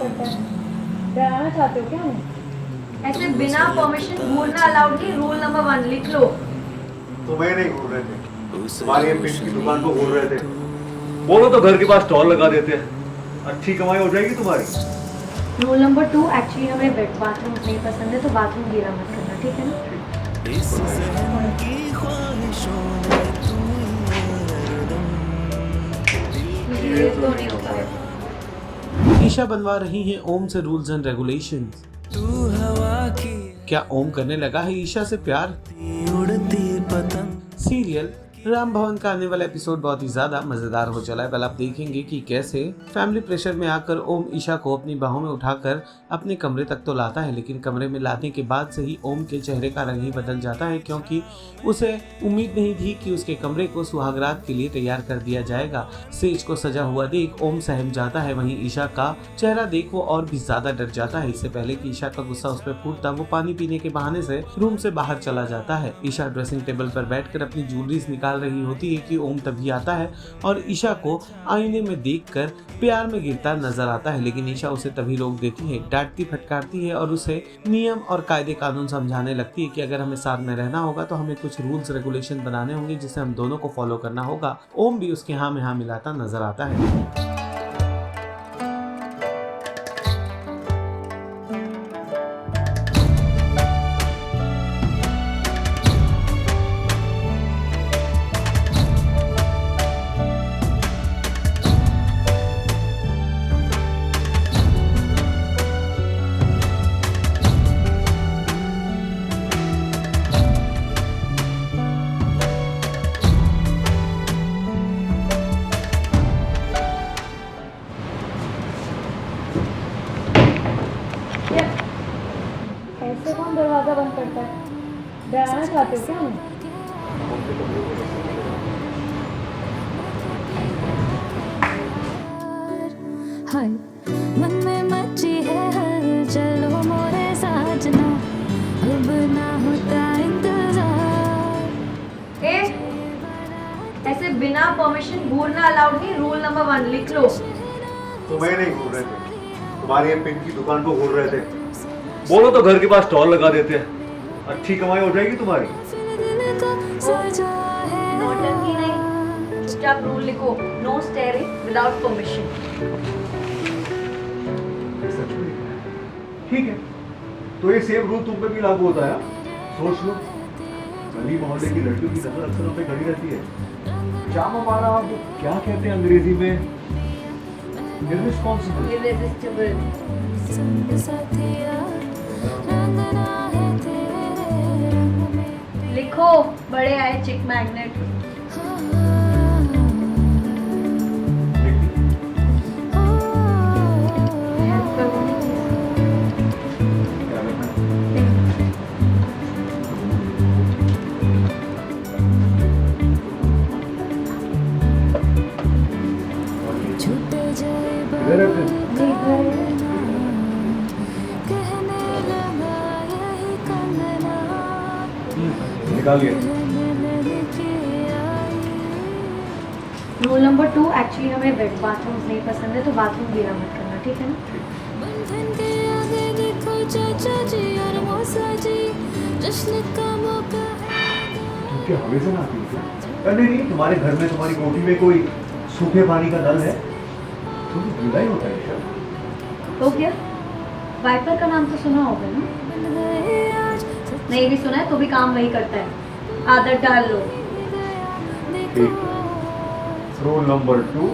पड़ता है। डराना चाहते हो क्या हमें? ऐसे बिना परमिशन घूरना अलाउड नहीं, रूल नंबर 1 लिख लो। तुम्हें नहीं घूर रहे थे, तुम्हारी ये पिंक की दुकान को घूर रहे थे। बोलो तो घर के पास स्टॉल लगा देते हैं, अच्छी कमाई हो जाएगी तुम्हारी। रूल नंबर 2, एक्चुअली हमें वेट बाथरूम नहीं पसंद है, तो बाथरूम गीला मत करना, ठीक है ना? इस ज़हन की ख्वाहिशों में तू हरदम ये तो नहीं हो पाएगा। ईशा बनवा रही हैं ओम से रूल्स एंड रेगुलेशंस। तू हवा की क्या ओम करने लगा है ईशा से प्यार? उड़ती पतंग। सीरियल राम भवन का आने वाला एपिसोड बहुत ही ज्यादा मजेदार हो चला है। कल आप देखेंगे कि कैसे फैमिली प्रेशर में आकर ओम ईशा को अपनी बाहों में उठाकर अपने कमरे तक तो लाता है, लेकिन कमरे में लाने के बाद से ही ओम के चेहरे का रंग ही बदल जाता है, क्योंकि उसे उम्मीद नहीं थी कि उसके कमरे को सुहागरात के लिए तैयार कर दिया जाएगा। सेज को सजा हुआ देख ओम सहम जाता है, वहीं ईशा का चेहरा देख वो और भी ज्यादा डर जाता है। इससे पहले कि ईशा का गुस्सा उस पर फूटता, वो पानी पीने के बहाने से रूम से बाहर चला जाता है। ईशा ड्रेसिंग टेबल पर बैठकर अपनी ज्वेलरीज निकाल रही होती है कि ओम तभी आता है और ईशा को आईने में देखकर प्यार में गिरता नजर आता है, लेकिन ईशा उसे तभी रोक देती है, डांटती फटकारती है और उसे नियम और कायदे कानून समझाने लगती है कि अगर हमें साथ में रहना होगा तो हमें कुछ रूल्स रेगुलेशन बनाने होंगे जिसे हम दोनों को फॉलो करना होगा। ओम भी उसके हाँ में हाँ मिलाता नजर आता है। ऐसे कौन दरवाजा बंद करता है? डराना चाहते हो क्या हमें? हाय मन में मची है हलचल वो मोरे साजना अब ना होता इंतजार। ए, ऐसे बिना परमिशन घूरना अलाउड नहीं, रूल नंबर 1 लिख लो। तुम्हें नहीं घूर रहे थे, तुम्हारी ये पिंक की दुकान को घूर रहे थे। बोलो तो घर के पास स्टॉल लगा देते हैं, अच्छी कमाई हो जाएगी तुम्हारी। दिल को सजा है नौटंकी नहीं, स्टॉप रूल लिखो, नो स्टेयरिंग विदाउट परमिशन। सच में लिखा है। ठीक है, तो ये सेम रूल तुम पे भी लागू होता है। सोच लो, गली मोहल्ले की लड़कियों की नजर अक्सर हम पे खड़ी रहती है। जाम हमारा अब क्या कहते हैं अंग्रेजी में? इररिस्पॉन्सिबल। इररेसिस्टिबल। संग साथिया रंगना है तेरे रंग में। लिखो, बड़े आए चिक मैग्नेट। हेल्प करो। क्या करना है? छूटे जाए इधर है फिर। कहने लगा यही कंगना निकालिए। रूल नंबर 2, एक्चुअली हमें वेट बाथरूम नहीं पसंद है, तो बाथरूम गीला मत करना, ठीक है ना? बंधन के आगे देखो चाचा जी और मौसा जी जश्न का मौका है। तुम क्या हमेशा ना आती हो क्या? नहीं नहीं, तुम्हारे घर में तुम्हारी कोठी में कोई सूखे पानी का नल है? तुम गीला ही होता है शायद। तो क्या वाइपर का नाम तो सुना होगा ना? बन गए आज नहीं भी सुना है तो भी काम वही करता है, आदत डाल लो। ठीक। रूल नंबर 2,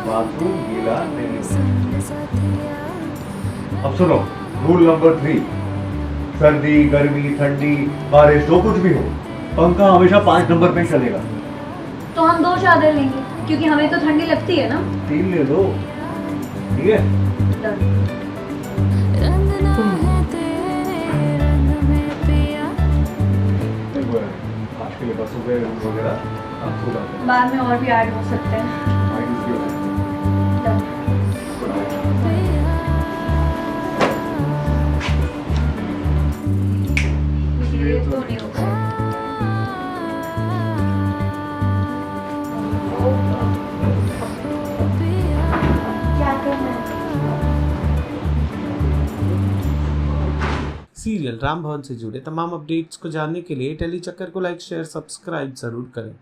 बाथरूम गीला नहीं। संग साथिया अब सुनो, रूल नंबर 3, सर्दी गर्मी ठंडी बारिश जो कुछ भी हो, पंखा हमेशा 5 नंबर पे ही चलेगा। तो हम 2 चादर लेंगे, क्योंकि हमें तो ठंडी लगती है ना। 3 ले लो, ठीक है? डन। रंगना है तेरे रंग में पिया। देखो यार, आज के लिए बस हो गए रूल वगैरह, अब खुद आते हैं। बाद में और भी ऐड हो सकते हैं। माइंड इसकी हो सकती है। डन। ये तो नहीं हो पाएगा। क्या करना है? सीरियल राम भवन से जुड़े तमाम अपडेट्स को जानने के लिए टेली चक्कर को लाइक शेयर सब्सक्राइब जरूर करें।